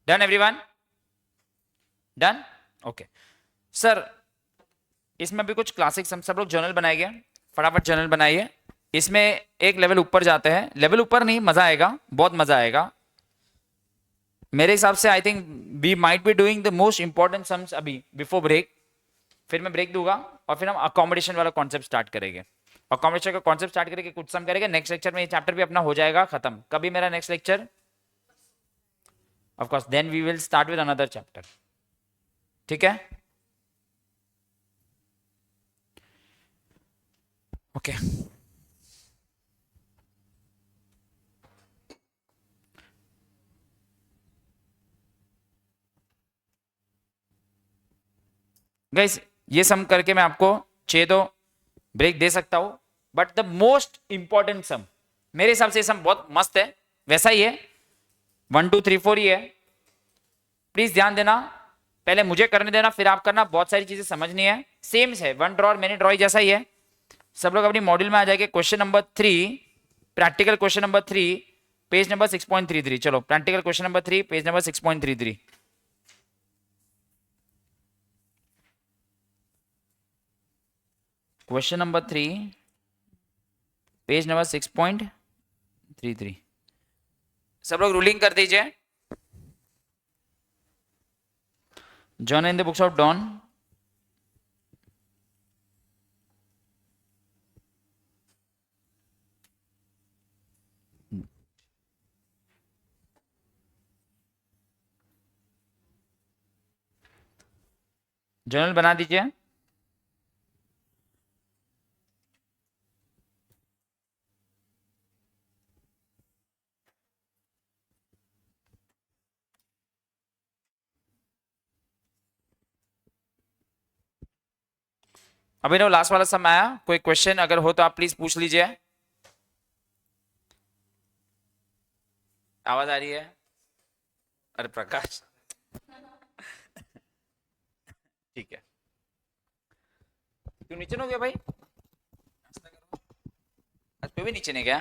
Done everyone? Done? Okay sir, इसमें भी कुछ क्लासिक सब लोग जर्नल बनाएंगे, फटाफट जर्नल बनाइए। इसमें एक लेवल ऊपर जाते हैं, लेवल ऊपर नहीं, मजा आएगा, बहुत मजा आएगा मेरे हिसाब से। I think we might be doing the most important sums अभी बिफोर ब्रेक। फिर मैं ब्रेक दूंगा और फिर हम अकोमोडेशन वाला कॉन्सेप्ट स्टार्ट करेंगे। अकोमोडेशन का कॉन्सेप्ट स्टार्ट करके कुछ सम करेंगे। नेक्स्ट लेक्चर में ये चैप्टर भी अपना हो जाएगा खत्म। कभी मेरा next lecture? Of course, then we will start with another chapter. ठीक है, ओके। गाइस, ये सम करके मैं आपको 6 तो ब्रेक दे सकता हूं, बट द मोस्ट इंपॉर्टेंट सम मेरे हिसाब से, ये सम बहुत मस्त है, वैसा ही है, 1 2 3 4 ही है। प्लीज ध्यान देना, पहले मुझे करने देना फिर आप करना, बहुत सारी चीजें समझनी है। सेम है, वन ड्रॉ और मैनी ड्रॉ जैसा ही है। सब लोग अपनी मॉड्यूल में आ जाएंगे। Question number 3, practical question number 3, page number 6.33। चलो, practical question number 3, page number 6.33। Question number 3, page number 6.33। सब लोग रूलिंग कर दीजिए। John in the books of Don. Journal बना दीजिए। अभी ना लास्ट वाला समय आया, कोई क्वेश्चन अगर हो तो आप प्लीज पूछ लीजिए। आवाज आ रही है? अरे प्रकाश, ठीक है। क्यों नीचे नहीं हो गया भाई? आज पे भी नीचे नहीं गया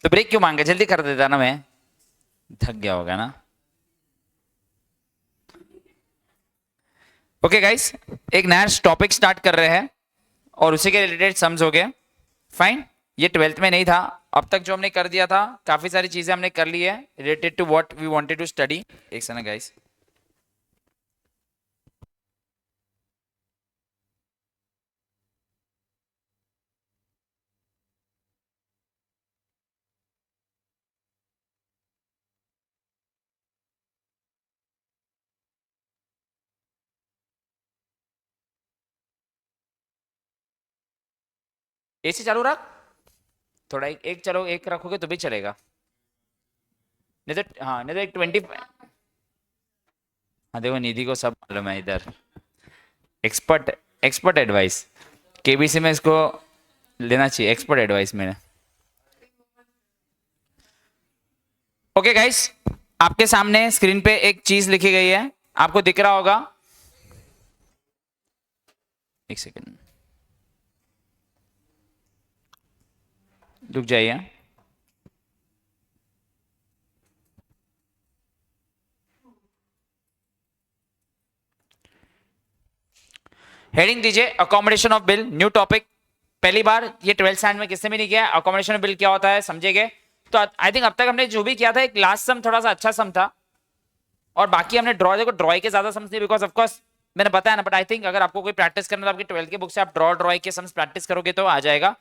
तो ब्रेक क्यों मांगा? जल्दी कर देता ना मैं, थक गया होगा ना। ओके गाइस, एक नया टॉपिक स्टार्ट कर रहे हैं और उसी के रिलेटेड सम्स हो गए। फाइन, ये 12th में नहीं था। अब तक जो हमने कर दिया था, काफी सारी चीजें हमने कर ली है related to what we wanted to study. एक सेकंड गाइस। एसी चालू रख थोड़ा, एक चलो, एक रखोगे तो भी चलेगा। नहीं तो हाँ, नहीं तो एक 20। हाँ देखो, निधि को सब मालूम है इधर, एक्सपर्ट, एक्सपर्ट एडवाइस। केबीसी में इसको लेना चाहिए, एक्सपर्ट एडवाइस में। ओके गाइस, आपके सामने स्क्रीन पे एक चीज लिखी गई है, आपको दिख रहा होगा। एक सेकंड, रुक जाइए। हेडिंग दीजिए accommodation of bill, new topic. पहली बार ये 12th स्टैंडर्ड में किसने भी नहीं किया। अकोमोडेशन ऑफ बिल क्या होता है समझेंगे। तो आई थिंक अब तक हमने जो भी किया था, एक लास्ट सम थोड़ा सा अच्छा सम था, और बाकी हमने ड्रॉ, देखो ड्रॉ के ज्यादा सम्स नहीं, बिकॉज ऑफ कोर्स मैंने बताया ना। बट आई थिंक अगर आपको कोई प्रैक्टिस करना है तो आपकी 12th के बुक से आप ड्रॉ के सम्स प्रैक्टिस करोगे तो आ जाएगा।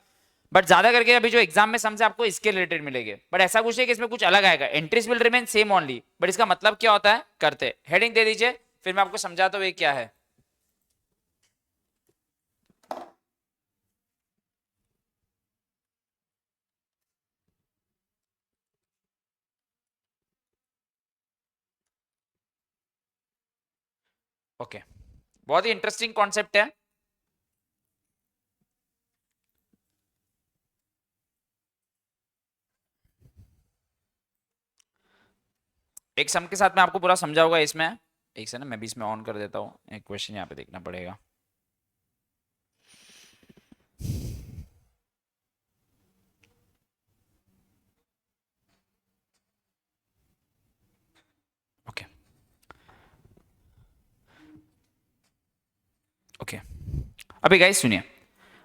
बट ज्यादा करके अभी जो एग्जाम में सम्स आपको इसके रिलेटेड मिलेंगे, बट ऐसा कुछ है कि इसमें कुछ अलग आएगा। Entries will remain same only, but इसका मतलब क्या होता है करते। हेडिंग दे दीजिए, फिर मैं आपको समझाता हूँ ये क्या है। ओके, बहुत ही इंटरेस्टिंग कॉन्सेप्ट है। एक सम के साथ मैं आपको पूरा समझाऊंगा इसमें। एक से ना, मैं भी इसमें ऑन कर देता हूँ, एक क्वेश्चन यहाँ पे देखना पड़ेगा। ओके, ओके अभी गाइस सुनिए,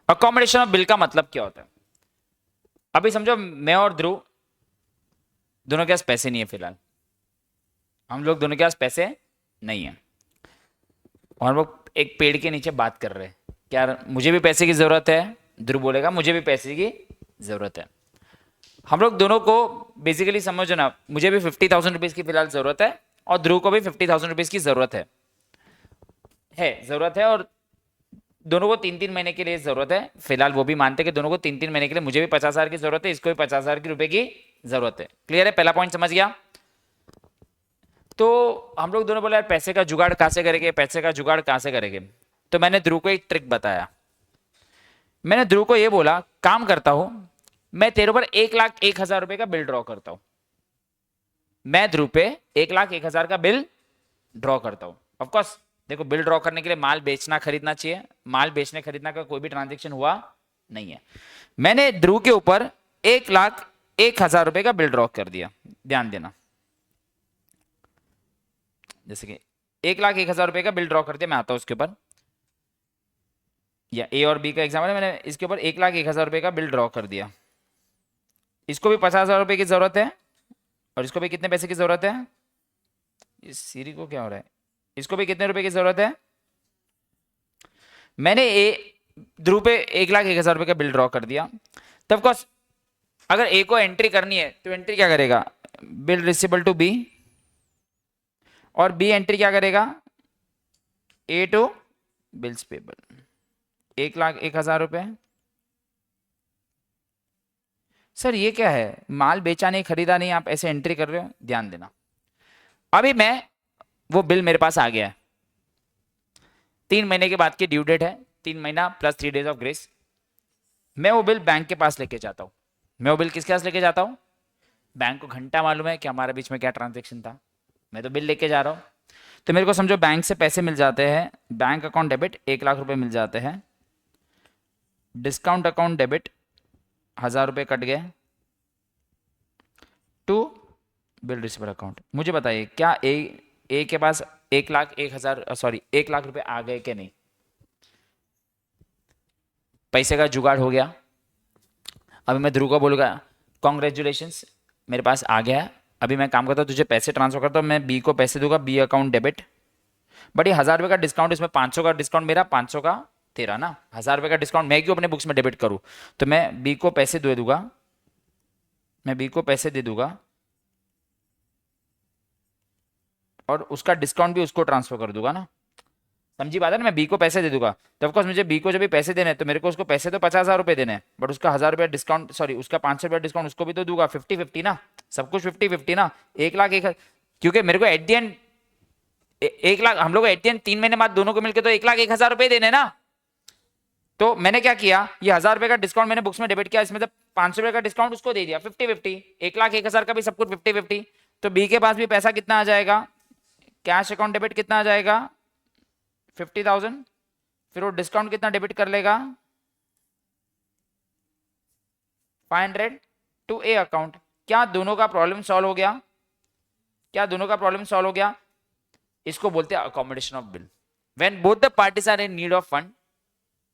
अकोमोडेशन ऑफ बिल का मतलब क्या होता है। अभी समझो मैं और ध्रुव दोनों के पास पैसे नहीं है फिलहाल, हम लोग दोनों के पास पैसे नहीं है और हम लोग एक पेड़ के नीचे बात कर रहे हैं, क्या मुझे भी पैसे की जरूरत है, ध्रुव बोलेगा मुझे भी पैसे की जरूरत है। हम लोग दोनों को बेसिकली समझो ना, मुझे भी 50,000 रुपीज की फिलहाल जरूरत है और ध्रुव को भी 50,000 रुपीज की जरूरत है और दोनों को 3-3 महीने के लिए जरूरत है। फिलहाल वो भी मानते हैं कि दोनों को 3-3 महीने के लिए, मुझे भी 50,000 की जरूरत है, इसको भी 50,000 की रुपए की जरूरत है। क्लियर है, पहला पॉइंट समझ गया। तो हम लोग दोनों बोले यार पैसे का जुगाड़ कहां से करेंगे, पैसे का जुगाड़ कहां से करेंगे। तो मैंने ध्रुव को एक ट्रिक बताया, मैंने ध्रुव को ये बोला काम करता हूं मैं तेरे ऊपर 1,01,000 रुपए का बिल ड्रॉ करता हूं, मैं ध्रुव पे 1,01,000 का बिल ड्रॉ करता हूं। ऑफकोर्स देखो बिल ड्रॉ करने के लिए माल बेचना खरीदना चाहिए, माल बेचने खरीदना का कोई भी ट्रांजेक्शन हुआ नहीं है। मैंने ध्रुव के ऊपर 1,01,000 रुपए का बिल ड्रॉ कर दिया, ध्यान देना, जैसे कि 1,01,000 रुपए का बिल ड्रॉ कर दिया। मैं आता हूं उसके ऊपर, या ए और बी का एग्जाम्पल है, मैंने इसके ऊपर 1,01,000 रुपए का बिल ड्रॉ कर दिया। इसको भी 50,000 रुपए की जरूरत है और इसको भी कितने पैसे की जरूरत है, इस सीरी को क्या हो रहा है, इसको भी कितने रुपए की जरूरत है। मैंने ध्रुव पे 1,01,000 रुपए का बिल ड्रॉ कर दिया। तब ऑफकोर्स अगर ए को एंट्री करनी है तो एंट्री क्या करेगा, बिल रिसीवेबल टू बी, और बी एंट्री क्या करेगा, ए टू बिल्स पेबल, 1,01,000 रुपए। सर ये क्या है, माल बेचा नहीं खरीदा नहीं, आप ऐसे एंट्री कर रहे हो, ध्यान देना। अभी मैं वो बिल मेरे पास आ गया है, 3 महीने के बाद की ड्यू डेट है, 3 महीना प्लस 3 डेज ऑफ ग्रेस। मैं वो बिल बैंक के पास लेके जाता हूं, मैं वो बिल किसके पास लेके जाता हूं, बैंक को घंटा मालूम है कि हमारे बीच में क्या ट्रांजेक्शन था, मैं तो बिल लेके जा रहा हूं। तो मेरे को समझो बैंक से पैसे मिल जाते हैं, बैंक अकाउंट डेबिट 1,00,000 रुपए मिल जाते हैं, डिस्काउंट अकाउंट डेबिट 1,000 रुपए कट गए टू बिल रिसीवर अकाउंट। मुझे बताइए क्या ए के पास 1,01,000 रुपए आ गए कि नहीं, पैसे का जुगाड़ हो गया। अभी मैं ध्रुव को बोलूंगा कॉन्ग्रेचुलेशंस मेरे पास आ गया है, अभी मैं काम करता हूँ तुझे पैसे ट्रांसफर करता हूँ, मैं बी को पैसे दूंगा, बी अकाउंट डेबिट। बट ये 1,000 रुपए का डिस्काउंट, इसमें 500 का डिस्काउंट मेरा, 500 का तेरा ना, 1,000 रुपए का डिस्काउंट मैं क्यों अपने बुक्स में डेबिट करूँ। तो मैं बी को पैसे दे दूंगा, मैं बी को पैसे दे दूंगा और उसका डिस्काउंट भी उसको ट्रांसफर कर दूंगा ना, समझी बात है ना। मैं बी को पैसे दे दूंगा तो ऑफकोर्स मुझे बी को जब भी पैसे देने तो मेरे को उसको पैसे तो 50,000 रुपए देने हैं, बट उसका 1,000 रुपया डिस्काउंट, सॉरी उसका 500 रुपया डिस्काउंट उसको भी तो दूंगा, 50-50 ना, सब कुछ 50-50 ना। 1,01,000 क्योंकि मेरे को एट दी एंड 1,00,000, हम लोग एट दी एंड 3 महीने बाद दोनों को मिलकर तो 1,01,000 रुपए देने ना। तो मैंने क्या किया, ये 1,000 रुपए का डिस्काउंट मैंने बुक्स में डेबिट किया, इसमें 500 रुपए का डिस्काउंट उसको दे दिया, 50-50, 1,01,000 का भी सब कुछ 50-50। तो बी के पास भी पैसा कितना आ जाएगा, कैश अकाउंट डेबिट कितना आ जाएगा 50,000, फिर वो डिस्काउंट कितना डेबिट कर लेगा 500 टू ए अकाउंट। क्या दोनों का प्रॉब्लम सॉल्व हो गया, क्या दोनों का प्रॉब्लम सॉल्व हो गया। इसको बोलते हैं accommodation of bill. When both the parties are in need of fund,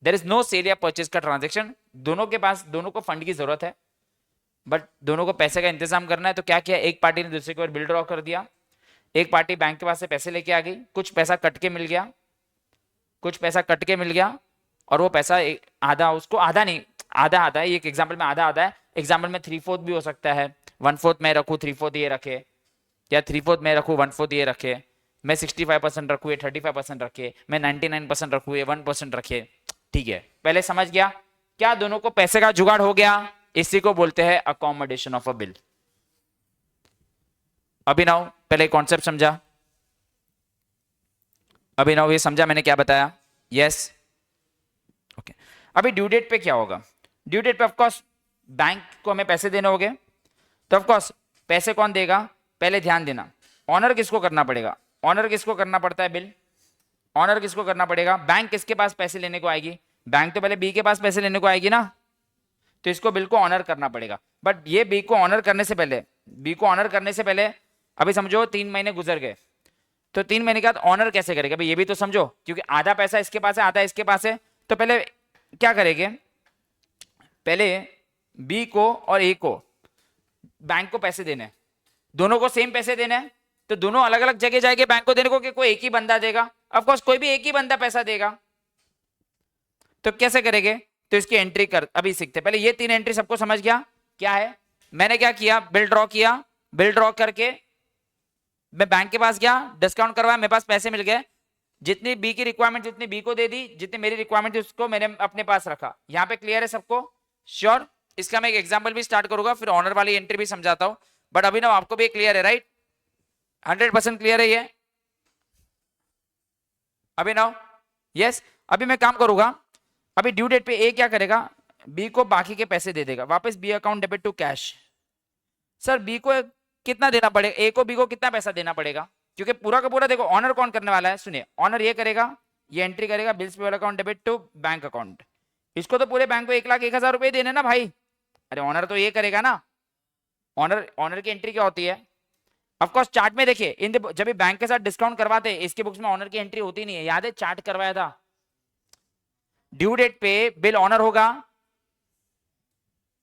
there is no sale या परचेज का ट्रांजेक्शन, दोनों के पास, दोनों को फंड की जरूरत है बट दोनों को पैसे का इंतजाम करना है। तो क्या किया, एक पार्टी ने दूसरे के ऊपर बिल ड्रॉ कर दिया, एक पार्टी बैंक के पास से पैसे लेके आ गई, कुछ पैसा कट के मिल गया, कुछ पैसा कट के मिल गया और वो पैसा आधा उसको, आधा नहीं, आधा आधा है, एक एग्जाम्पल में आधा आधा है, एग्जाम्पल में 3/4 भी हो सकता है, 1/4 मैं रखूँ 3/4 ये रखे, या 3/4 मैं रखूँ 1/4 ये रखे, मैं 65% रखूँ ये 35% रखे, मैं 99% रखूँ ये 1% रखे, ठीक है। पहले समझ गया, क्या दोनों को पैसे का जुगाड़ हो गया, इसी को बोलते हैं अकोमोडेशन ऑफ अ बिल। अभिनव पहले कॉन्सेप्ट समझा, अभिनव ये समझा मैंने क्या बताया, यस ओके। अभी ड्यू डेट पे क्या होगा, ड्यू डेट पे ऑफकोर्स बैंक को हमें पैसे देने होंगे, तो ऑफकोर्स पैसे कौन देगा, पहले ध्यान देना, ऑनर किसको करना पड़ेगा, ऑनर किसको करना पड़ता है बिल, ऑनर किसको करना पड़ेगा, बैंक किसके पास पैसे लेने को आएगी, बैंक तो पहले बी के पास पैसे लेने को आएगी ना, तो इसको बिल को ऑनर करना पड़ेगा। बट ये बी को ऑनर करने से पहले, बी को ऑनर करने से पहले अभी समझो 3 महीने गुजर गए, तो 3 महीने के बाद ऑनर कैसे करेगा भाई, ये भी तो समझो, क्योंकि आधा पैसा इसके पास है आधा इसके पास है। तो पहले क्या करेंगे, पहले बी को और ए को बैंक को पैसे देने हैं, दोनों को सेम पैसे देने हैं, तो दोनों अलग अलग जगह जाएंगे बैंक को देने को, कि कोई एक ही बंदा देगा? ऑफ कोर्स कोई भी एक ही बंदा पैसा देगा। तो कैसे करेंगे, तो इसकी एंट्री कर अभी सीखते, पहले ये 3 एंट्री सबको समझ गया क्या है? मैंने क्या किया, बिल ड्रॉ किया, बिल ड्रॉ करके मैं बैंक के पास गया, डिस्काउंट करवाया, मेरे पास पैसे मिल गए, जितनी बी की रिक्वायरमेंट जितनी बी को दे दी, जितनी मेरी रिक्वायरमेंट थी उसको मैंने अपने पास रखा। यहाँ पे क्लियर है सबको? श्योर? इसका मैं एक एग्जांपल भी स्टार्ट करूंगा, फिर ऑनर वाली एंट्री भी समझाता हूं, बट अभी ना आपको भी क्लियर है, राइट? 100% क्लियर है ये अभी ना? यस। अभी मैं काम करूंगा, अभी ड्यू डेट पे ए क्या करेगा, बी को बाकी के पैसे दे देगा वापस, B account debit to cash. Sir B को कितना देना पड़ेगा, ए को बी को कितना पैसा देना पड़ेगा? क्योंकि पूरा का पूरा देखो ऑनर कौन करने वाला है, सुनिए, ऑनर ये करेगा, ये एंट्री करेगा, bills payable account debit to bank account. इसको तो पूरे बैंक को 1,01,000 रुपए देने ना भाई। अरे ऑनर तो ये करेगा ना, ऑनर ऑनर की एंट्री क्या होती है? ऑफ कोर्स चार्ट में देखिए, इन जब भी बैंक के साथ डिस्काउंट करवाते हैं, इसके बुक्स में ऑनर की एंट्री होती नहीं है, याद है? चार्ट करवाया था, ड्यू डेट पे बिल ऑनर होगा,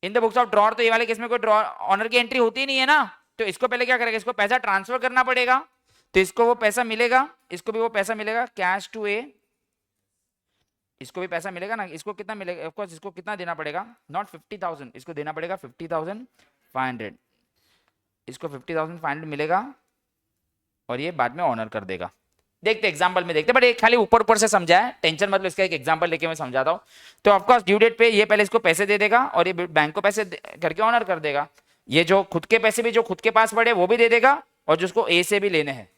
इन द बुक्स ऑफ ड्रॉर तो ये वाले केस में कोई ड्रॉ ऑनर की एंट्री होती नहीं है ना। तो इसको पहले क्या करेगा, इसको पैसा ट्रांसफर करना पड़ेगा, तो इसको वो पैसा मिलेगा, इसको भी वो पैसा मिलेगा, कैश टू ए, इसको भी पैसा मिलेगा ना। इसको कितना मिलेगा, ऑफ कोर्स इसको कितना देना पड़ेगा, नॉट 50,000, इसको देना पड़ेगा 50,500, इसको 50,500 मिलेगा, और ये बाद में ऑनर कर देगा। देखते एग्जांपल में देखते, बट ये खाली ऊपर ऊपर से समझा है, टेंशन मतलब इसका एक एग्जांपल लेके मैं समझाता हूँ। तो ऑफकोर्स ड्यू डेट पे ये पहले इसको पैसे दे देगा, और ये बैंक को पैसे करके ऑनर कर देगा। ये जो खुद के पैसे भी जो खुद के पास पड़े वो भी दे देगा, और जिसको ए से भी लेने हैं।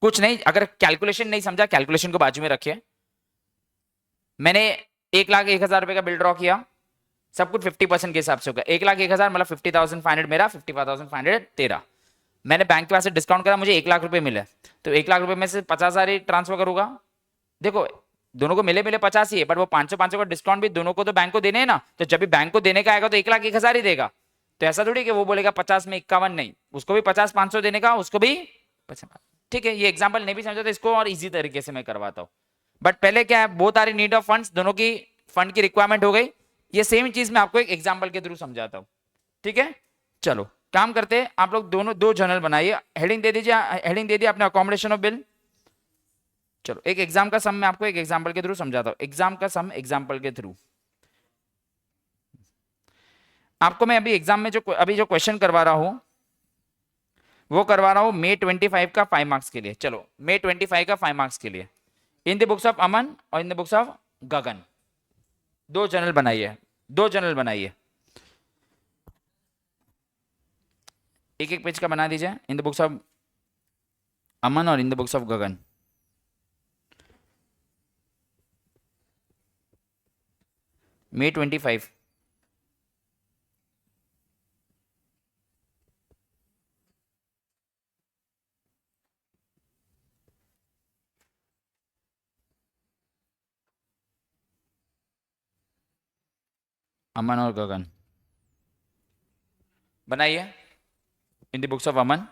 कुछ नहीं, अगर कैलकुलेशन नहीं समझा, कैलकुलेशन को बाजू में रखिए। मैंने 1,01,000 रुपए का बिल ड्रॉ किया, सब कुछ 50% के हिसाब से होगा, 1,01,000 मतलब 50,500 मेरा, 55,500 तेरा। मैंने बैंक के पास से डिस्काउंट करा, मुझे 1,00,000 रुपए मिले, तो 1,00,000 रुपए में से 50,000 ही ट्रांसफर करूंगा। देखो दोनों को मिले मिले 50 ही है, बट वो 500 का डिस्काउंट भी दोनों को तो बैंक को देने हैं ना, तो जब भी बैंक को देने का आएगा तो 1,01,000 ही देगा। तो ऐसा थोड़ी कि वो बोलेगा 50 में 51, नहीं, उसको भी 50 500 देने का, उसको भी 50। ठीक है, ये एग्जाम्पल नहीं भी समझा तो इसको और इजी तरीके से मैं करवाता हूँ। बट पहले क्या है, both are in need of funds, दोनों की फंड की रिक्वायरमेंट हो गई। ये सेम चीज मैं आपको एक एग्जाम्पल के थ्रू समझाता हूँ, ठीक है? चलो काम करते हैं, आप लोग दोनों 2 जर्नल बनाइए, हेडिंग दे दीजिए, हेडिंग दे दिया आपने अकोमोडेशन ऑफ बिल। चलो एक एग्जाम का सम मैं आपको एक एग्जाम्पल के थ्रू समझाता हूँ, एग्जाम का सम एग्जाम्पल के थ्रू। आपको मैं अभी एग्जाम में जो अभी जो क्वेश्चन करवा रहा हूं वो करवा रहा हूं May 25 का 5 मार्क्स के लिए। चलो May 25 का 5 मार्क्स के लिए इन द बुक्स ऑफ अमन और इन the books of Gagan 2 journal बनाइए, 2 जर्नल बनाइए, एक एक पेज का बना दीजिए, इन द बुक्स ऑफ अमन और इन the books of Gagan. May 25 अमन और गगन बनाइए इन the books of Aman.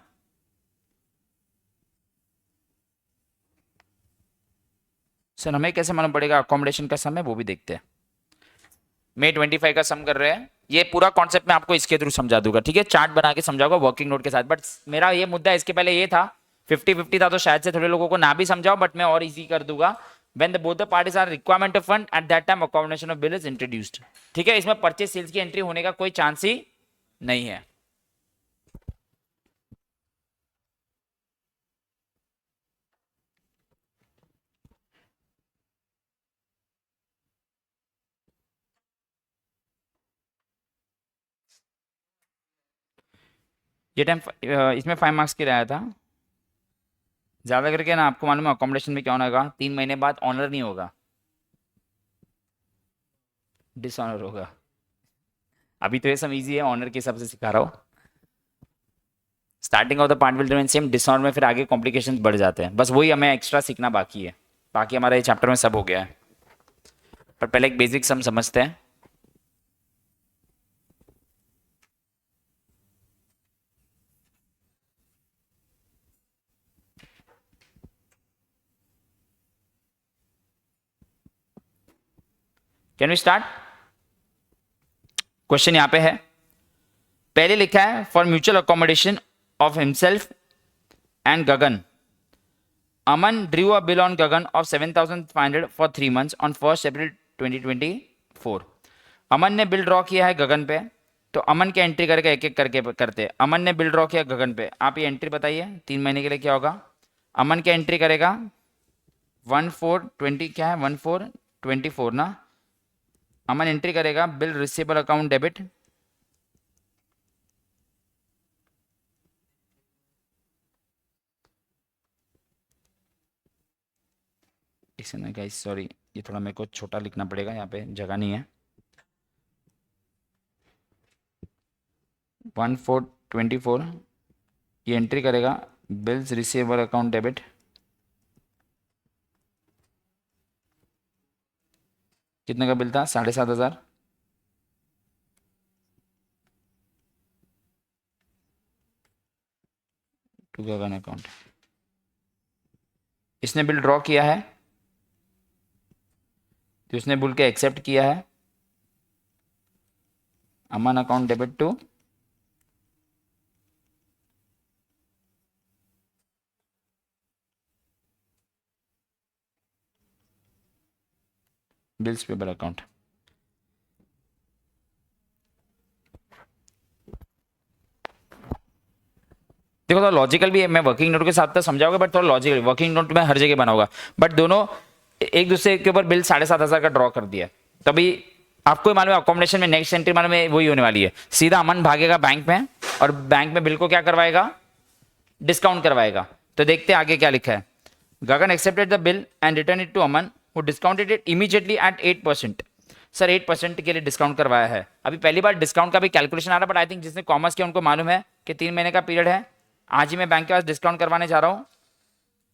Sir हमें कैसे मालूम पड़ेगा अकोमोडेशन का सम है, वो भी देखते हैं। May 25 का सम कर रहे हैं, ये पूरा कॉन्सेप्ट मैं आपको इसके थ्रू समझा दूंगा, ठीक है? चार्ट बना के समझाऊंगा वर्किंग नोट के साथ। बट मेरा ये मुद्दा इसके पहले ये था 50-50 था, तो शायद से थोड़े लोगों को ना भी समझाओ, बट मैं और इजी कर दूंगा। When the both the parties are requirement of fund at that time accommodation of bill is introduced। ठीक है, इसमें परचेज सेल्स की एंट्री होने का कोई चांस ही नहीं है। ये टाइम इसमें 5 मार्क्स की रहा था। ज्यादा करके ना आपको मालूम है अकोमोडेशन में क्या होगा, 3 महीने बाद ऑनर नहीं होगा, डिसऑनर होगा। अभी तो ये सब इजी है, ऑनर के हिसाब से सिखा रहा हूँ। Starting of the part will remain same, dishonour में फिर आगे कॉम्प्लिकेशंस बढ़ जाते हैं, बस वही हमें एक्स्ट्रा सीखना बाकी है, बाकी हमारा ये चैप्टर में सब हो गया है। पर पहले एक बेसिक सम समझते हैं। Can we start? क्वेश्चन यहां पे है, पहले लिखा है for mutual accommodation of himself and Gagan Aman drew a bill on Gagan of 7,500 for 3 months on 1 April 2024। अमन ने बिल ड्रॉ किया है गगन पे, तो अमन क्या एंट्री करेगा, एक एक करके करते हैं। अमन ने बिल ड्रॉ किया गगन पे, आप ये एंट्री बताइए 3 महीने के लिए क्या होगा। अमन क्या एंट्री करेगा, 1420 क्या है 1424 ना। अमन एंट्री करेगा बिल रिसीवेबल अकाउंट डेबिट, इसमें गाइस सॉरी ये थोड़ा मेरे को छोटा लिखना पड़ेगा, यहाँ पे जगह नहीं है। 1424 ये एंट्री करेगा बिल्स रिसीवेबल अकाउंट डेबिट, कितने का बिल था 7,500। टू गगन अकाउंट, इसने बिल ड्रॉ किया है तो इसने बिल के एक्सेप्ट किया है। Aman account debit to bills payable account. देखो थोड़ा लॉजिकल भी है, मैं वर्किंग नोट के साथ तो समझाऊंगा बट थोड़ा लॉजिकल, वर्किंग नोट में हर जगह बनाऊंगा बट दोनों एक दूसरे के ऊपर बिल 7,500 का ड्रॉ कर दिया। तभी आपको ही मालूम है अकोमोडेशन में नेक्स्ट एंट्री मालूम है वही होने वाली है, सीधा अमन भागेगा बैंक में और बैंक में बिल को क्या करवाएगा, डिस्काउंट करवाएगा। तो देखते हैं आगे क्या लिखा है। Gagan accepted the bill and return it to Aman who discounted it immediately at 8%। Sir 8% के लिए डिस्काउंट करवाया है, अभी पहली बार डिस्काउंट का भी कैलकुलेशन आ रहा है बट आई थिंक जिसने कॉमर्स किया उनको मालूम है कि 3 महीने का पीरियड है। आज ही मैं बैंक के पास डिस्काउंट करवाने जा रहा हूँ,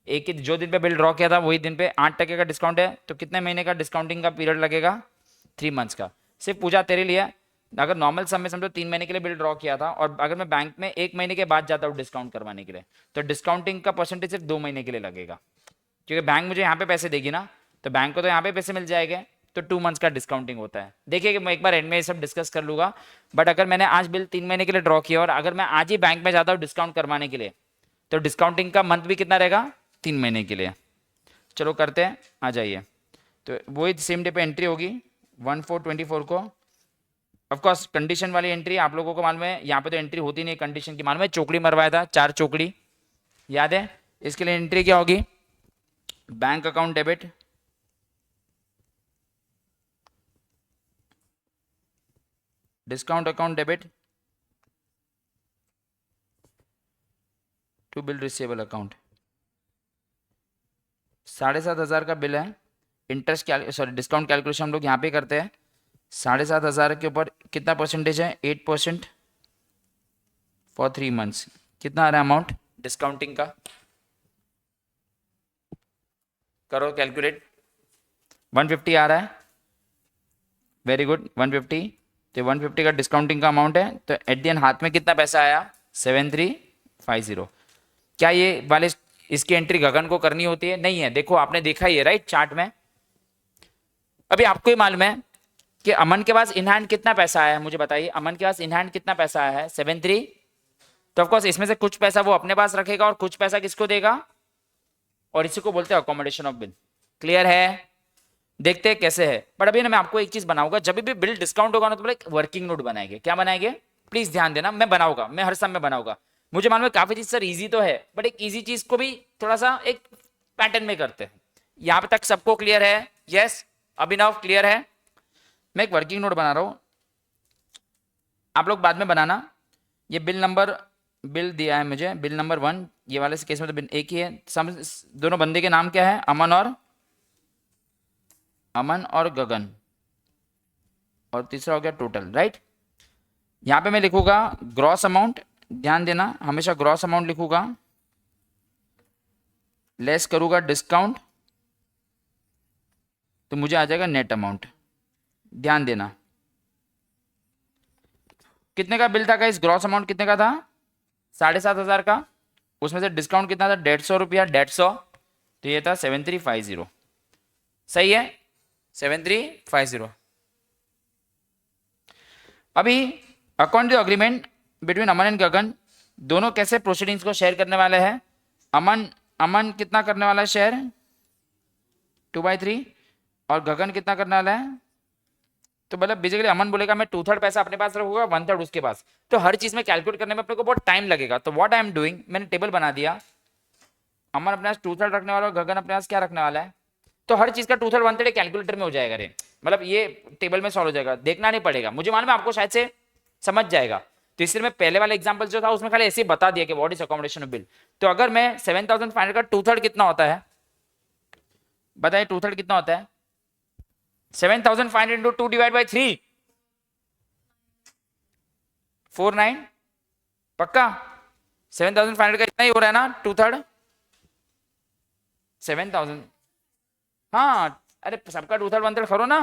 एक ही जो दिन पे बिल ड्रॉ किया था वही दिन पे 8% का डिस्काउंट है, तो कितने महीने का डिस्काउंटिंग का पीरियड लगेगा, 3 months का। सिर्फ पूजा तेरे लिए, अगर नॉर्मल समय समझो 3 महीने के लिए बिल ड्रॉ किया था और अगर मैं बैंक में 1 महीने के बाद जाता हूँ डिस्काउंट करवाने के लिए, तो डिस्काउंटिंग का परसेंटेज सिर्फ 2 महीने के लिए लगेगा, क्योंकि बैंक मुझे यहाँ पे पैसे देगी ना, तो बैंक को तो यहाँ पे पैसे मिल जाएंगे, तो 2 months का डिस्काउंटिंग होता है। देखिए कि मैं एक बार एंड में ये सब डिस्कस कर लूंगा, बट अगर मैंने आज बिल 3 महीने के लिए ड्रॉ किया और अगर मैं आज ही बैंक में जाता हूँ डिस्काउंट करवाने के लिए, तो डिस्काउंटिंग का मंथ भी कितना रहेगा, 3 महीने के लिए। चलो करते हैं, आ जाइए। तो वही सेम डे पे एंट्री होगी 1424 को। ऑफ कोर्स कंडीशन वाली एंट्री आप लोगों को मालूम है, यहाँ पे तो एंट्री होती नहीं है कंडीशन की, मालूम है चौकड़ी मरवाया था 4 चौकड़ी, याद है। इसके लिए एंट्री क्या होगी, bank account debit discount account debit to bill receivable account. 7,500 का बिल है, इंटरेस्ट सॉरी डिस्काउंट कैलकुलेशन हम लोग यहाँ पे करते हैं। 7,500 के ऊपर कितना परसेंटेज है, 8% फॉर 3 months, कितना आ रहा है अमाउंट डिस्काउंटिंग का, करो कैलकुलेट। 150 आ रहा है, वेरी गुड 150। तो 150 का डिस्काउंटिंग का अमाउंट है, तो एट द एंड हाथ में कितना पैसा आया 7350। क्या ये वाले इसकी एंट्री गगन को करनी होती है, नहीं है। देखो आपने देखा ही है राइट चार्ट में, अभी आपको ही मालूम है कि अमन के पास इन हैंड कितना पैसा आया है, मुझे बताइए अमन के पास इन हैंड कितना पैसा आया है 73। तो ऑफकोर्स इसमें से कुछ पैसा वो अपने पास रखेगा और कुछ पैसा किसको देगा, और इसी को बोलते हैं अकोमोडेशन ऑफ बिल। क्लियर है, देखते हैं कैसे है। बट अभी ना मैं आपको एक चीज बनाऊंगा, जब भी बिल डिस्काउंट होगा ना तो एक वर्किंग नोट बनाएंगे। क्या बनाएंगे प्लीज ध्यान देना, मैं बनाऊंगा, मैं हर समय बनाऊंगा। मुझे मालूम है काफी चीज सर इजी तो है, बट एक इजी चीज को भी थोड़ा सा एक पैटर्न में करते हैं। यहां पे तक सबको क्लियर है, यस अभिनव क्लियर है। मैं एक वर्किंग नोट बना रहा हूं, आप लोग बाद में बनाना। ये बिल दिया है मुझे, बिल नंबर 1, ये वाले केस में तो बिल एक ही है। दोनों बंदे के नाम क्या है, अमन और गगन, और तीसरा हो गया टोटल, राइट। यहां पे मैं लिखूंगा ग्रॉस अमाउंट, ध्यान देना हमेशा ग्रॉस अमाउंट लिखूंगा, लेस करूंगा डिस्काउंट तो मुझे आ जाएगा नेट अमाउंट। ध्यान देना कितने का बिल था गाइस, ग्रॉस अमाउंट कितने का था 7,500 का, उसमें से डिस्काउंट कितना था 150 रुपया, 150, तो ये था 7350। सही है 7350। अभी according to agreement between Aman and Gagan, दोनों कैसे प्रोसीडिंग्स को शेयर करने वाले हैं। अमन अमन कितना करने वाला है शेयर, 2/3, और गगन कितना करने वाला है। तो मतलब बेसिकली अमन बोलेगा मैं 2/3 पैसा अपने पास रखूंगा, 1/3 उसके पास। तो हर चीज में कैलकुलेट करने में अपने को बहुत टाइम लगेगा। तो व्हाट आई एम डूइंग, मैंने टेबल बना दिया। अमन अपने पास 2/3 रखने वाला है, गगन अपने पास क्या रखने वाला है। तो हर चीज का 2/3 1/3 कैलकुलेटर में हो जाएगा रे, मतलब ये टेबल में सॉल्व हो जाएगा, देखना नहीं पड़ेगा। मुझे मालूम है आपको शायद से समझ जाएगा। तो इसलिए मैं पहले वाला एग्जांपल जो था उसमें खाली ऐसे ही बता दिया कि व्हाट इज अकोमोडेशन बिल। तो अगर मैं 7,500 का 2/3 कितना होता है, बताइए 2/3 कितना होता है। 7,500 इंटू 2 डिवाइड बाई 3, 49। पक्का 7,500 का इतना ही हो रहा है ना 2/3, 7,000। हाँ अरे सबका 2/3 1/3 करो ना।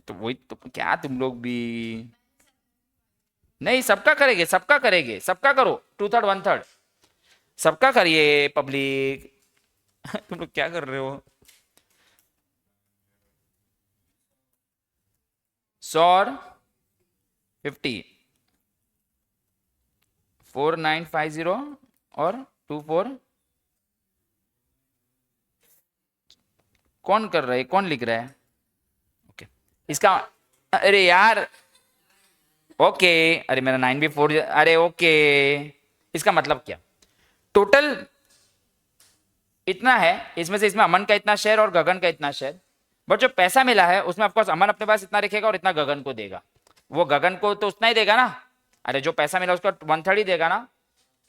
तो वही तो, क्या तुम लोग भी नहीं, सबका करेंगे, सबका करेंगे, सबका करो 2/3 1/3, सबका करिए पब्लिक। तुम लोग क्या कर रहे हो। 100 और 50, 4950 और 24। कौन कर रहा है, कौन लिख रहा है। ओके इसका, अरे यार ओके, अरे मेरा 9 भी 4, अरे ओके। इसका मतलब क्या, टोटल इतना है, इसमें से इसमें अमन का इतना शेयर और गगन का इतना शेयर। बट जो पैसा मिला है उसमें ऑफकोर्स अमन अपने पास इतना रखेगा और इतना गगन को देगा। वो गगन को तो उतना ही देगा ना, अरे जो पैसा मिला उसका 1/3 ही देगा ना।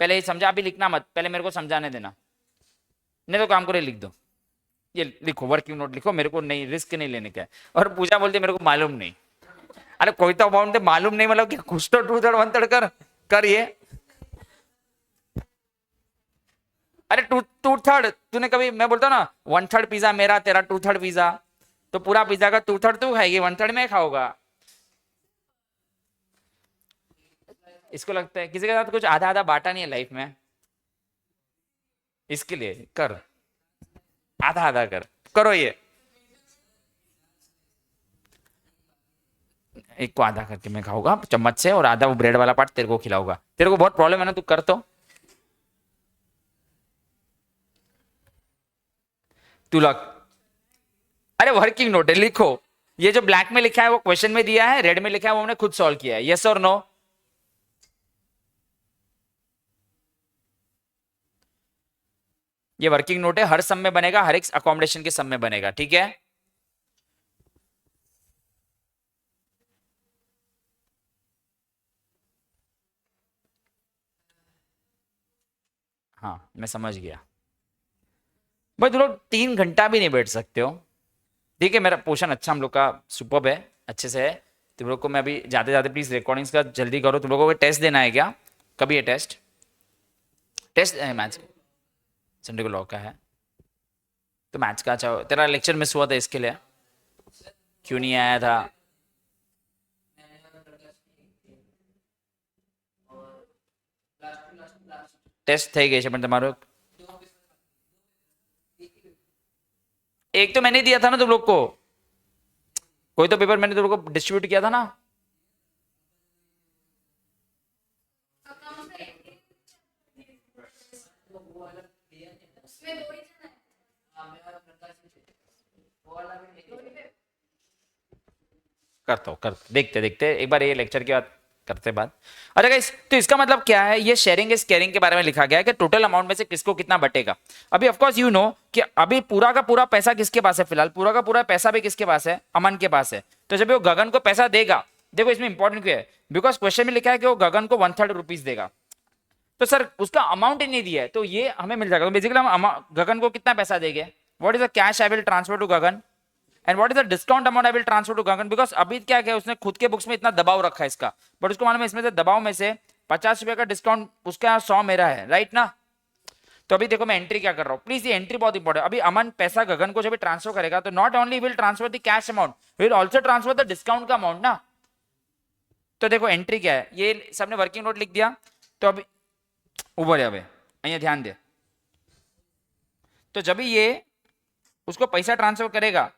पहले ही समझा, अभी लिखना मत, पहले मेरे को समझाने देना। नहीं तो काम करे लिख दो, ये लिखो वर्किंग नोट लिखो, मेरे को नहीं रिस्क नहीं लेने का है। और पूजा बोलती मेरे को मालूम नहीं। अरे कोई तो अमाउंट मालूम नहीं, मतलब कि कुछ तो 2/3 1/3 कर ये। अरे 2/3 तूने कभी, मैं बोलता हूँ ना 1/3 पिज्जा मेरा, तेरा 2/3 पिज्जा, तो पूरा पिज्जा का 2/3 तू खाएगी, 1/3 मैं खाऊंगा। इसको लगता है किसी के साथ कुछ आधा आधा बांटा नहीं है लाइफ में, इसके लिए कर, आधा आधा कर, करो ये। एक को आधा करके मैं खाऊंगा चम्मच से, और आधा वो ब्रेड वाला पार्ट तेरे को खिलाऊंगा। तेरे को बहुत प्रॉब्लम है ना, तू कर तू लग। अरे वर्किंग नोट है, लिखो। ये जो ब्लैक में लिखा है वो क्वेश्चन में दिया है, रेड में लिखा है वो हमने खुद सॉल्व किया है। यस और नो। ये वर्किंग नोट है, हर सम में बनेगा, हर एक अकोमोडेशन के सम में बनेगा, ठीक है। हाँ मैं समझ गया। भाई तुम लोग 3 घंटा भी नहीं बैठ सकते हो, ठीक है। मेरा पोर्शन अच्छा हम लोग का सुपर्ब है, अच्छे से है। तुम लोग को मैं अभी जाते जाते प्लीज रिकॉर्डिंग्स का जल्दी करो। तुम लोगों को टेस्ट देना है क्या, कभी है टेस्ट, टेस्ट मैथ्स संडे को लॉ का है। तो मैथ्स का अच्छा, तेरा लेक्चर मिस हुआ था इसके लिए, क्यों नहीं आया था। टेस्ट થઈ ગઈ છે પણ તમારો एक तो मैंने दिया था ना तुम लोग को, कोई तो पेपर मैंने तुम लोग को डिस्ट्रीब्यूट किया था ना। करता हूँ, कर देखते देखते एक बार ये लेक्चर के बाद करते बात। अरे गाइस तो इसका मतलब क्या है, ये शेयरिंग इज केयरिंग के बारे में लिखा गया है कि टोटल अमाउंट में से किसको कितना बटेगा। अभी ऑफ कोर्स यू नो कि अभी पूरा का पूरा पैसा किसके पास है, फिलहाल पूरा का पूरा पैसा भी किसके पास है, अमन के पास है। तो जब वो गगन को पैसा देगा, देखो इसमें इंपॉर्टेंट क्या है, बिकॉज क्वेश्चन में लिखा है कि वो गगन को 1/3 रुपीज देगा। तो सर उसका अमाउंट ही नहीं दिया है, तो ये हमें मिल जाएगा। तो बेसिकली हम गगन को कितना पैसा देंगे, what is the cash I will transfer to Gagan and what is the discount amount I will transfer to Gagan. Because अभी क्या क्या उसने खुद के बुक्स में इतना दबाव रखा है इसका, बट उसको मालूम है इसमें से दबाव में से 50 रुपए का डिस्काउंट उसका 100 मेरा है, राइट ना। तो अभी देखो मैं एंट्री क्या कर रहा हूँ, प्लीज ये एंट्री बहुत इंपॉर्टेंट। अभी अमन पैसा गगन को जब ट्रांसफर करेगा तो not only will transfer the cash amount, will also transfer the discount का अमाउंट ना। तो देखो एंट्री क्या है, ये सबने वर्किंग नोट लिख दिया। तो अभी ऊपर હવે અહીંયા ध्यान दे। तो जब भी ये उसको पैसा ट्रांसफर करेगा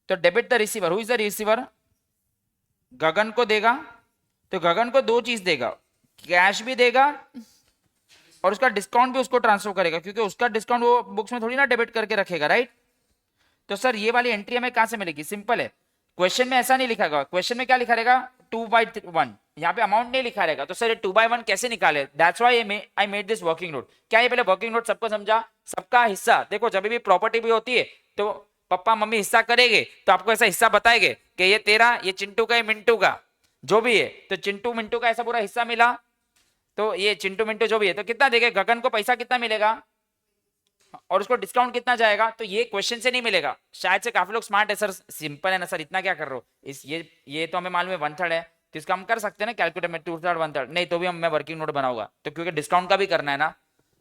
तो debit the receiver, who is the receiver, Gagan को देगा, तो गगन को दो चीज देगा, कैश भी देगा और उसका डिस्काउंट भी उसको ट्रांसफर करेगा, क्योंकि उसका डिस्काउंट वो बुक्स में थोड़ी ना डेबिट करके रखेगा, राइट। तो सर ये वाली एंट्री हमें कहां से मिलेगी? सिंपल है, क्वेश्चन में ऐसा नहीं लिखा गया, क्वेश्चन में क्या लिखा रहेगा? 2/1, यहाँ पे अमाउंट नहीं लिखा रहेगा, तो सर ये 2/1 कैसे निकाले? That's why I made this working note. क्या ये पहले वर्किंग नोट सबको समझा? सबका हिस्सा देखो, जब भी प्रॉपर्टी भी होती है तो पापा मम्मी हिस्सा करेंगे, तो आपको ऐसा हिस्सा बताएंगे कि ये तेरा, ये चिंटू का, ये मिंटू का, जो भी है, तो चिंटू मिंटू का ऐसा पूरा हिस्सा मिला, तो ये चिंटू मिंटू जो भी है, तो कितना देगा गगन को? पैसा कितना मिलेगा और उसको डिस्काउंट कितना जाएगा? तो ये क्वेश्चन से नहीं मिलेगा। शायद से काफी लोग स्मार्ट है, सर सिंपल है ना सर, इतना क्या कर रहे हो, इस ये तो हमें मालूम है 1/3 है, तो इसका हम कर सकते हैं ना कैलकुलेटर में 2/3 1/3, नहीं तो भी मैं वर्किंग नोट बनाऊंगा, तो क्योंकि डिस्काउंट का भी करना है ना,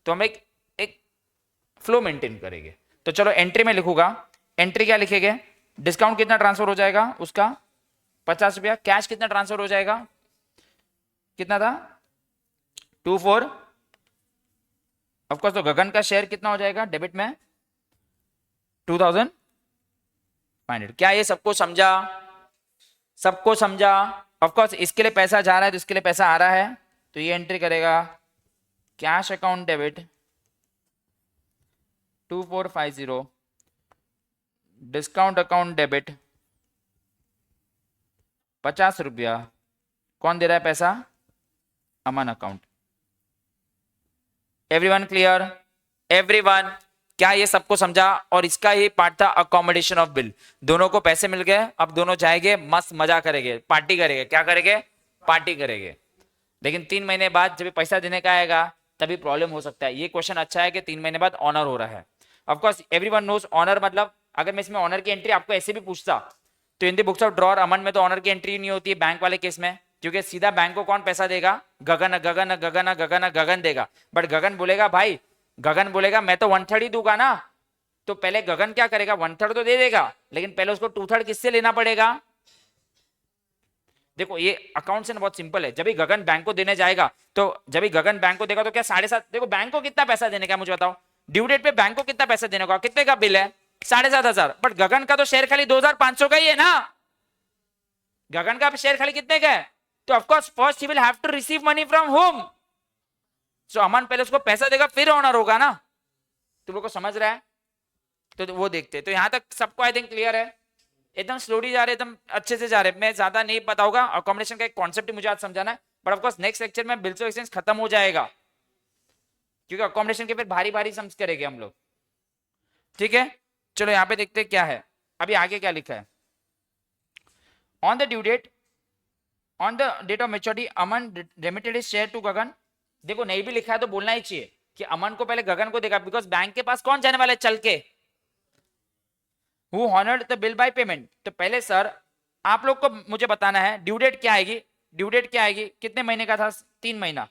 तो हम एक फ्लो मेंटेन करेंगे। तो चलो एंट्री में लिखूंगा, एंट्री क्या लिखेंगे? डिस्काउंट कितना ट्रांसफर हो जाएगा उसका? 50 रुपया। कैश कितना ट्रांसफर हो जाएगा? कितना था? 24। ऑफकोर्स, तो गगन का शेयर कितना हो जाएगा डेबिट में? 2500। क्या ये सबको समझा? सबको समझा? ऑफकोर्स इसके लिए पैसा जा रहा है, तो इसके लिए पैसा आ रहा है, तो ये एंट्री करेगा cash account debit 2450, discount account debit 50 रुपया। कौन दे रहा है पैसा? अमन अकाउंट। Everyone clear? एवरीवन, क्या ये सबको समझा? और इसका ये पार्ट था अकोमोडेशन ऑफ बिल। दोनों को पैसे मिल गए, अब दोनों जाएंगे, मस्त मजा करेंगे, पार्टी करेंगे। क्या करेंगे? पार्टी करेंगे। लेकिन 3 महीने बाद जब पैसा देने का आएगा तभी प्रॉब्लम हो सकता है। ये क्वेश्चन अच्छा है कि 3 महीने बाद ऑनर हो रहा है। ऑफकोर्स एवरीवन नोज ऑनर मतलब, अगर मैं इसमें ऑनर की एंट्री आपको ऐसे भी पूछता, तो in the books of drawer Aman में तो ऑनर की एंट्री नहीं होती है बैंक वाले केस में, क्योंकि सीधा बैंक को कौन पैसा देगा? गगन गगन गगन गगन गगन देगा। बट गगन बोलेगा भाई, गगन बोलेगा मैं तो 1/3 ही दूंगा ना, तो पहले गगन क्या करेगा? 1/3 तो दे देगा, लेकिन पहले उसको 2/3 किससे लेना पड़ेगा? देखो ये अकाउंट से ना बहुत सिंपल है। जब भी गगन बैंक को देने जाएगा, तो जब भी गगन बैंक को देगा तो क्या 7.5, देखो बैंक को कितना पैसा देने का मुझे बताओ, ड्यू डेट पे बैंक को कितना पैसा देने का? कितने का बिल है? 7,500। बट गगन का तो शेयर खाली 2,500 का ही है ना, गगन का शेयर खाली कितने का है? तो of course first he will have to receive money from home, so Aman पहले उसको पैसा देगा फिर ऑनर होगा ना। तुम लोग को समझ रहा है? तो वो देखते हैं। तो यहां तक सबको आई थिंक क्लियर है? एकदम स्लोली जा रहे, एकदम अच्छे से जा रहे। मैं ज्यादा नहीं बताऊंगा, अकोमोडेशन का एक कॉन्सेप्ट ही मुझे आज समझाना है, बट ऑफकोर्स नेक्स्ट लेक्चर में बिल्स ऑफ एक्सचेंज खत्म हो जाएगा, क्योंकि अकोमोडेशन के फिर भारी भारी सम्स करेंगे हम लोग। ठीक है, चलो यहाँ पे देखते हैं क्या है। अभी आगे क्या लिखा है? On the due date, on the date of maturity Aman remitted his share to Gagan. देखो नहीं भी लिखा है तो बोलना ही चाहिए कि अमन को पहले गगन को देगा, बिकॉज बैंक के पास कौन जाने वाला है चल के? Who honoured the bill by payment. तो पहले सर आप लोग को मुझे बताना है ड्यू डेट क्या आएगी। ड्यू डेट क्या आएगी? कितने महीने का था? 3 महीना।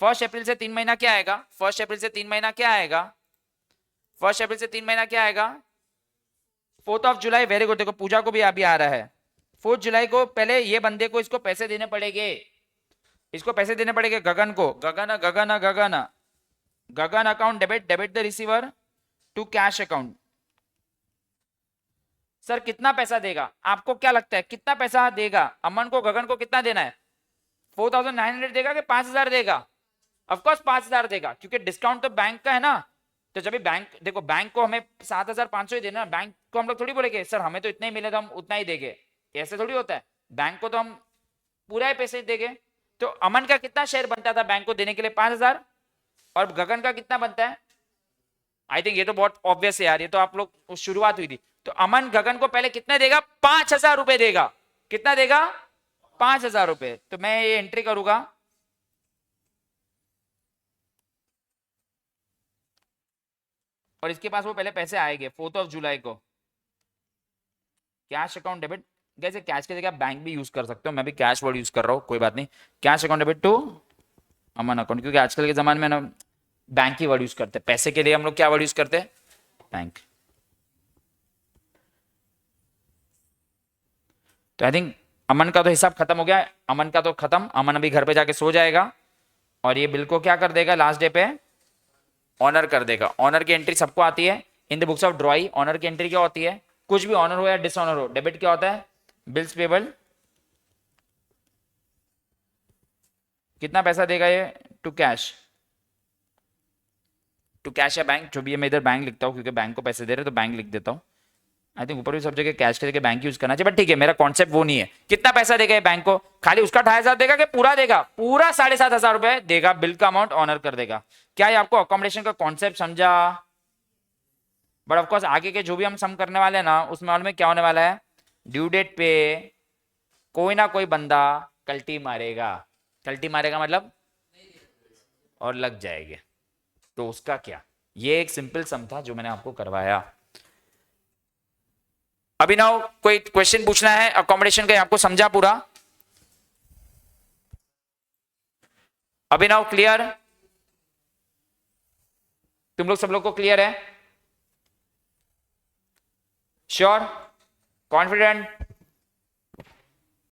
1 अप्रैल से 3 महीना क्या आएगा? 1 अप्रैल से 3 महीना क्या आएगा? 1 अप्रैल से 3 महीना क्या आएगा? 4 जुलाई। Very good. देखो पूजा को भी अभी आ रहा है। 4 जुलाई को पहले ये बंदे को इसको पैसे देने पड़ेंगे, इसको पैसे देने पड़ेंगे गगन को। Gagan Gagan Gagan Gagan account debit, debit the receiver to cash account. Sir कितना पैसा देगा? आपको क्या लगता है कितना पैसा देगा अमन को? गगन को कितना देना है? 4,900 देगा कि 5,000 देगा? ऑफकोर्स 5,000 देगा, क्योंकि डिस्काउंट तो बैंक का है ना। तो जब भी बैंक, देखो बैंक को हमें 7,500 ही देना, बैंक को हम लोग थोड़ी बोलेंगे सर हमें तो इतना ही मिले तो हम उतना ही देंगे, ऐसे थोड़ी होता है। बैंक को तो हम पूरा ही पैसे देंगे। तो अमन का कितना शेयर बनता था बैंक को देने के लिए? 5,000। और गगन का कितना बनता है? आई थिंक ये तो बहुत ऑब्वियस है यार, ये तो आप लोग शुरुआत हुई थी। तो अमन गगन को पहले कितना देगा? 5,000 रुपए देगा। कितना देगा? 5,000 रुपए। तो मैं ये एंट्री करूंगा, और इसके पास वो पहले पैसे आएंगे 4 जुलाई को। कैश अकाउंट डेबिट, जैसे कैश की जगह बैंक भी यूज कर सकते हो, मैं भी कैश वर्ड यूज कर रहा हूँ, कोई बात नहीं। Cash account debit to Aman account, क्योंकि आजकल के जमाने में ना बैंक ही वर्ड यूज करते हैं। पैसे के लिए हम लोग क्या वर्ड यूज करते हैं? बैंक। तो आई थिंक अमन का तो हिसाब खत्म हो गया। अमन का तो खत्म, अमन अभी घर पे जाके सो जाएगा, और ये बिल को क्या कर देगा लास्ट डे पे? ऑनर कर देगा। ऑनर की एंट्री सबको आती है in the books of drawee. Honour की एंट्री क्या होती है? कुछ भी ऑनर हो या डिसऑनर हो, डेबिट क्या होता है? बिल्स पेबल कितना पैसा देगा ये टू कैश या बैंक, जो भी है। मैं इधर बैंक लिखता हूँ क्योंकि बैंक को पैसे दे रहे तो बैंक लिख देता हूँ। आई थिंक ऊपर भी सब जगह कैश के जगह बैंक यूज करना चाहिए, बट ठीक है, मेरा कॉन्सेप्ट वो नहीं है। कितना पैसा देगा ये बैंक को? खाली उसका 2,500 देगा कि पूरा देगा? पूरा 7,500 रुपए देगा, बिल का अमाउंट ऑनर कर देगा। क्या ये आपको अकोमोडेशन का कॉन्सेप्ट समझा? बट ऑफकोर्स आगे के जो भी हम सम करने वाले हैं ना, उसमें मालूम है क्या होने वाला है? ड्यू डेट पे कोई ना कोई बंदा कल्टी मारेगा। कल्टी मारेगा मतलब और लग जाएंगे, तो उसका क्या? ये एक सिंपल सम था जो मैंने आपको करवाया। अभिनव कोई क्वेश्चन पूछना है अकोमोडेशन का? आपको समझा पूरा? अभिनव क्लियर? तुम लोग सब लोग को क्लियर है? श्योर? कॉन्फिडेंट?